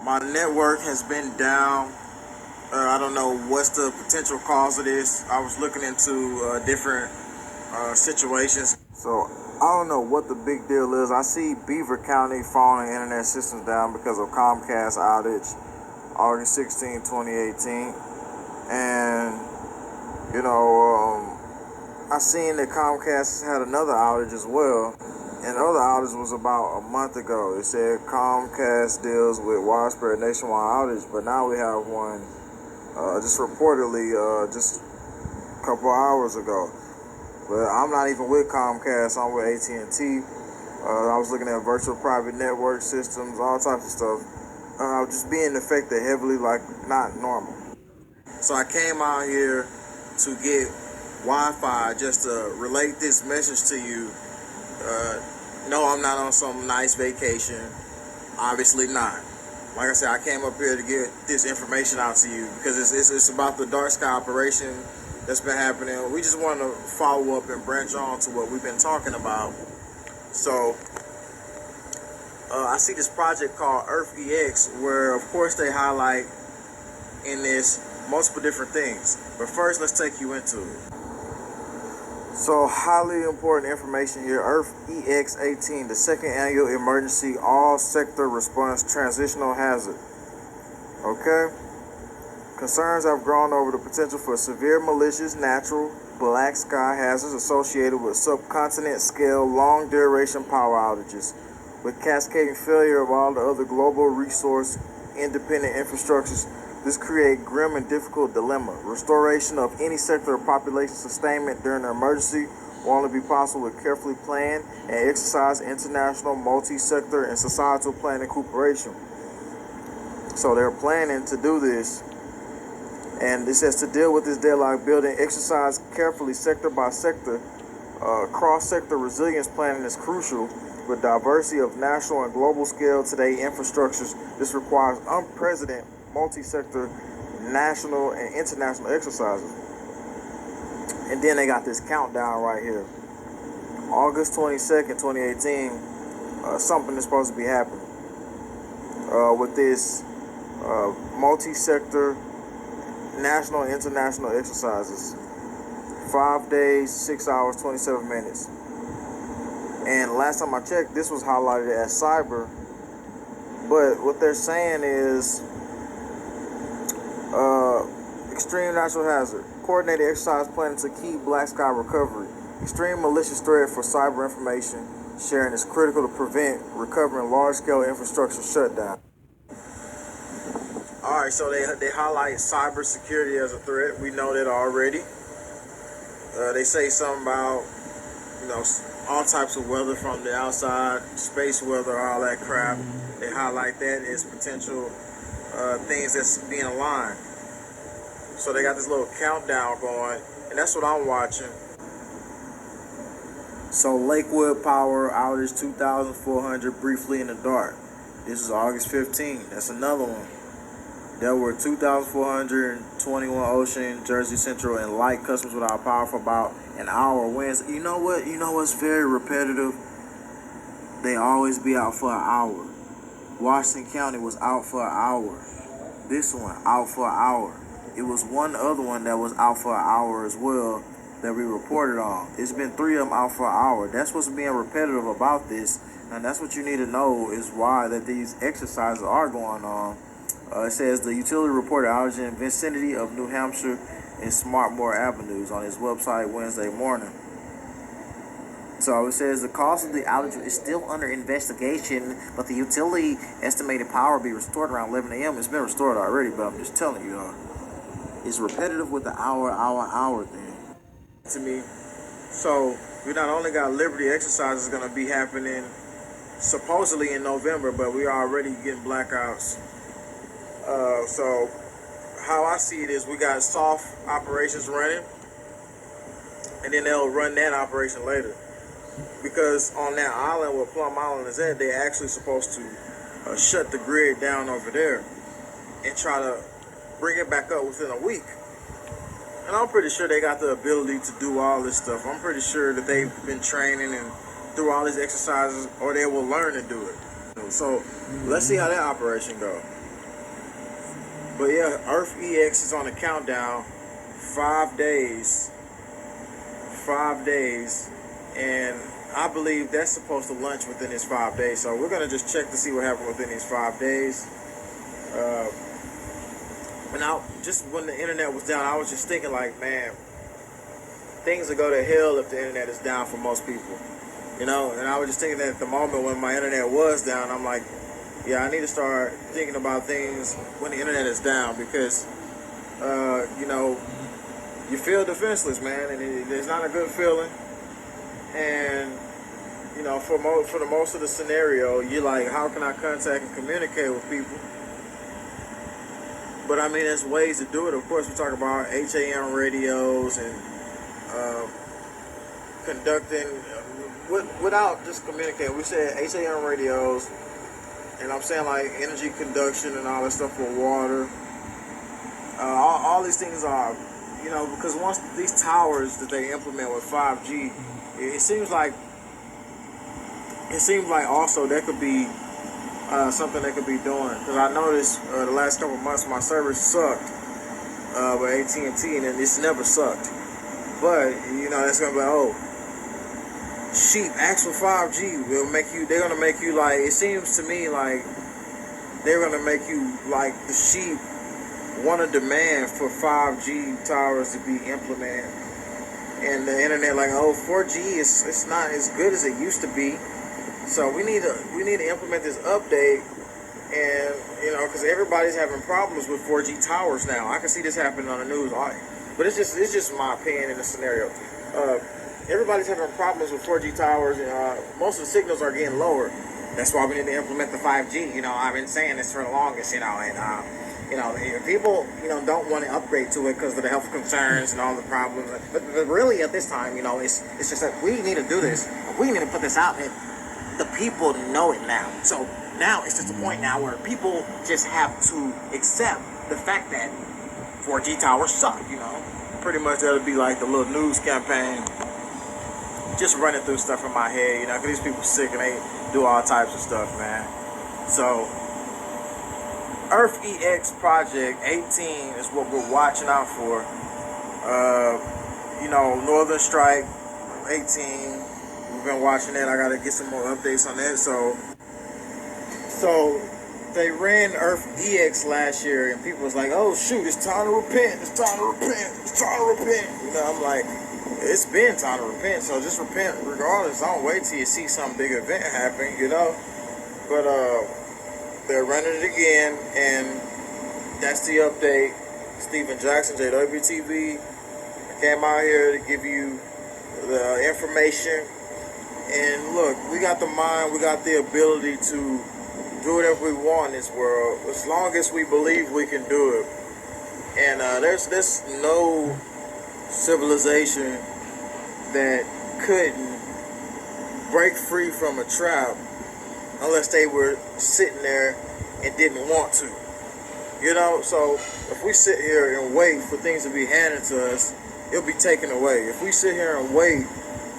My network has been down. I don't know what's the potential cause of this. I was looking into different situations. So I don't know what the big deal is. I see Beaver County falling internet systems down because of Comcast outage, August 16, 2018. And, you know, I seen that Comcast had another outage as well. And the other outage was about a month ago. It said Comcast deals with widespread nationwide outage, but now we have one just reportedly just a couple hours ago. But I'm not even with Comcast. I'm with AT&T. I was looking at virtual private network systems, all types of stuff. Just being affected heavily, like not normal. So I came out here to get Wi-Fi just to relate this message to you. No, I'm not on some nice vacation. Obviously not. Like I said, I came up here to get this information out to you because it's about the dark sky operation that's been happening. We just want to follow up and branch on to what we've been talking about. So I see this project called EarthEX where, of course, they highlight in this multiple different things. But first, let's take you into it. So, highly important information here. EarthEX-18, the second annual emergency all-sector response transitional hazard. Okay? Concerns have grown over the potential for severe malicious natural black sky hazards associated with subcontinent-scale long-duration power outages, with cascading failure of all the other global resource-independent infrastructures. This creates grim and difficult dilemma. Restoration of any sector of population sustainment during an emergency will only be possible with carefully planned and exercised international, multi-sector, and societal planning cooperation. So they're planning to do this. And it says to deal with this deadlock, building exercise carefully sector by sector. Cross-sector resilience planning is crucial. With diversity of national and global scale today infrastructures, this requires unprecedented multi-sector, national, and international exercises. And then they got this countdown right here. August 22nd, 2018, something is supposed to be happening with this multi-sector, national and international exercises. 5 days, 6 hours, 27 minutes. And last time I checked, this was highlighted as cyber. But what they're saying is extreme natural hazard, coordinated exercise planning to keep black sky recovery. Extreme malicious threat for cyber information sharing is critical to prevent recovering large-scale infrastructure shutdown. All right, so they highlight cyber security as a threat. We know that already. They say something about, all types of weather from the outside, space weather, all that crap. They highlight that as potential things that's being aligned. So they got this little countdown going, and that's what I'm watching. So Lakewood Power outage 2,400 briefly in the dark. This is August 15th. That's another one. There were 2,421 Ocean, Jersey Central, and light customers without power for about an hour. Wednesday. You know what? You know what's very repetitive? They always be out for an hour. Washington County was out for an hour. This one out for an hour. It was one other one that was out for an hour as well that we reported on. It's been 3 of them out for an hour. That's what's being repetitive about this, and that's what you need to know is why that these exercises are going on. It says the utility reported outage in vicinity of New Hampshire and Smartmore Avenues on its website Wednesday morning. So it says the cause of the outage is still under investigation, but the utility estimated power will be restored around 11 a.m. It's been restored already, but I'm just telling you, it's repetitive with the hour thing to me. So we not only got Liberty exercises going to be happening supposedly in November, but we are already getting blackouts. So how I see it is we got soft operations running, and then they'll run that operation later. Because on that island where Plum Island is at, they're actually supposed to shut the grid down over there and try to bring it back up within a week. And I'm pretty sure they got the ability to do all this stuff. I'm pretty sure that they've been training and through all these exercises, or they will learn to do it. So let's see how that operation goes. But yeah, Earth EX is on a countdown. 5 days. 5 days. And I believe that's supposed to launch within these 5 days. So we're gonna just check to see what happened within these 5 days. And just when the internet was down, I was just thinking like, man, things will go to hell if the internet is down for most people. And I was just thinking that at the moment when my internet was down, I'm like, yeah, I need to start thinking about things when the internet is down because, you feel defenseless, man, and it's not a good feeling. And, for the most of the scenario, you're like, how can I contact and communicate with people? But I mean, there's ways to do it. Of course, we talk about HAM radios and conducting without just communicating. We said HAM radios, and I'm saying like energy conduction and all that stuff with water. All these things are, because once these towers that they implement with 5G, it seems like also that could be something they could be doing. Because I noticed the last couple of months my service sucked with AT&T, and it's never sucked. But that's gonna be like, oh, sheep, ask for 5G. They're gonna make you like. It seems to me like they're gonna make you like the sheep want to demand for 5G towers to be implemented, and the internet like, oh, 4G it's not as good as it used to be. So we need to implement this update, and because everybody's having problems with 4G towers now. I can see this happening on the news, but it's just my opinion in the scenario. Everybody's having problems with 4G towers, and most of the signals are getting lower. That's why we need to implement the 5G. I've been saying this for the longest, and people, don't want to upgrade to it because of the health concerns and all the problems. But really, at this time, it's just that we need to do this. We need to put this out, and the people know it now. So now it's just a point now where people just have to accept the fact that 4G towers suck. Pretty much that'll be like the little news campaign. Just running through stuff in my head, because these people sick and they do all types of stuff, man. So, Earth EX Project 18 is what we're watching out for. Northern Strike 18. We've been watching that. I gotta get some more updates on that. So they ran Earth EX last year, and people was like, "Oh shoot, it's time to repent! It's time to repent! It's time to repent!" I'm like, it's been time to repent. So just repent regardless. Don't wait till you see some big event happen, But they're running it again, and that's the update. Stephen Jackson, JWTV, came out here to give you the information. And look, we got the mind, we got the ability to do whatever we want in this world, as long as we believe we can do it. And there's no civilization that couldn't break free from a trap unless they were sitting there and didn't want to. So if we sit here and wait for things to be handed to us, it'll be taken away. If we sit here and wait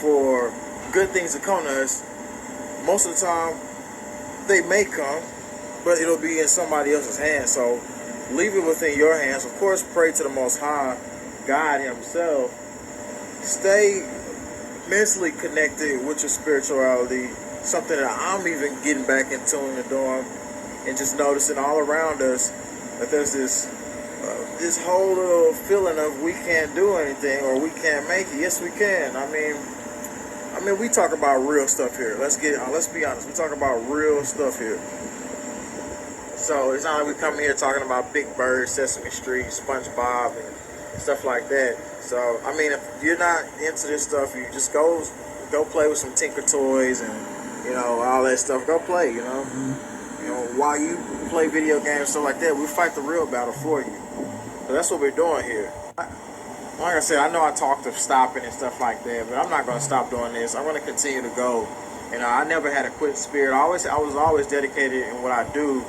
for good things to come to us, most of the time they may come, but it'll be in somebody else's hands. So leave it within your hands. Of course, pray to the Most High, God Himself. Stay mentally connected with your spirituality, something that I'm even getting back in tune and doing, and just noticing all around us that there's this whole little feeling of we can't do anything or we can't make it. Yes, we can. I mean, we talk about real stuff here. Let's be honest. We talk about real stuff here. So it's not like we come here talking about Big Bird, Sesame Street, SpongeBob, and stuff like that. So I mean, if you're not into this stuff, you just go play with some Tinker Toys and all that stuff. Go play. While you play video games, stuff like that, we fight the real battle for you. So that's what we're doing here. Like I said, I know I talked of stopping and stuff like that, but I'm not going to stop doing this. I'm going to continue to go. I never had a quit spirit. I was always dedicated in what I do,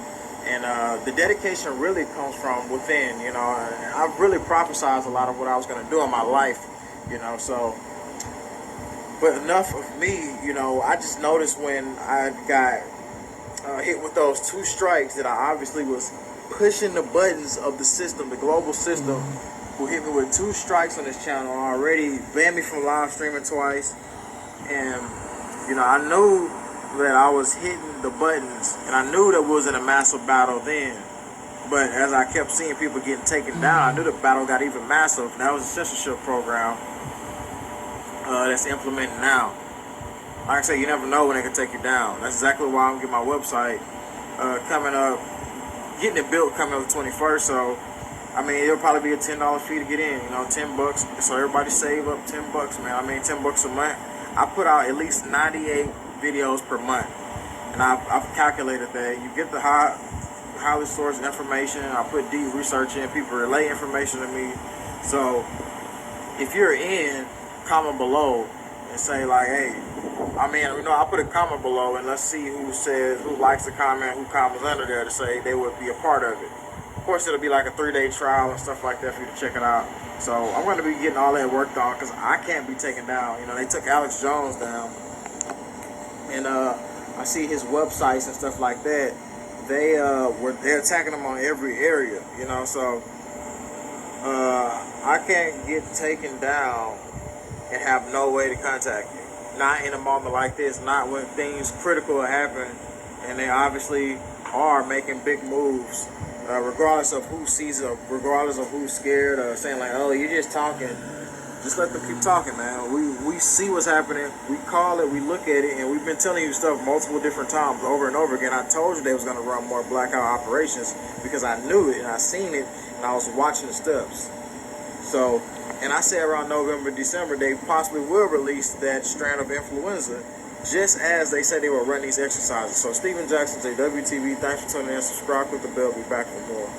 and the dedication really comes from within. I've really prophesized a lot of what I was going to do in my life. So. But enough of me. I just noticed when I got hit with those 2 strikes that I obviously was pushing the buttons of the system, the global system, who hit me with 2 strikes on this channel already, banned me from live streaming twice. And, you know, I knew that I was hitting the buttons, and I knew that we was in a massive battle then. But as I kept seeing people getting taken down, I knew the battle got even massive. That was a censorship program that's implemented now. Like I said, you never know when they can take you down. That's exactly why I'm getting my website coming up, getting it built coming up the 21st. So, I mean, it'll probably be a $10 fee to get in, you know, $10. So everybody save up $10, man. I mean, $10 a month. I put out at least 98 videos per month. And I've calculated that you get the highly sourced information. I put deep research in. People relay information to me. So if you're in, comment below and say like, hey, I mean, you know, I'll put a comment below and let's see who likes the comment, who comments under there to say they would be a part of it. Of course, it'll be like a 3-day trial and stuff like that for you to check it out. So I'm going to be getting all that worked on because I can't be taken down. You know, they took Alex Jones down, and I see his websites and stuff like that. They're attacking him on every area. You know, so I can't get taken down and have no way to contact you. Not in a moment like this. Not when things critical happen, and they obviously are making big moves. Regardless of who sees it, regardless of who's scared, or saying like, oh, you're just talking, just let them keep talking, man. We see what's happening, we call it, we look at it, and we've been telling you stuff multiple different times over and over again. I told you they was going to run more blackout operations because I knew it, and I seen it, and I was watching the steps. So, and I said around November, December, they possibly will release that strand of influenza, just as they said they will run these exercises. So Steven Jackson, JWTV, thanks for tuning in. Subscribe, click the bell, be back for more.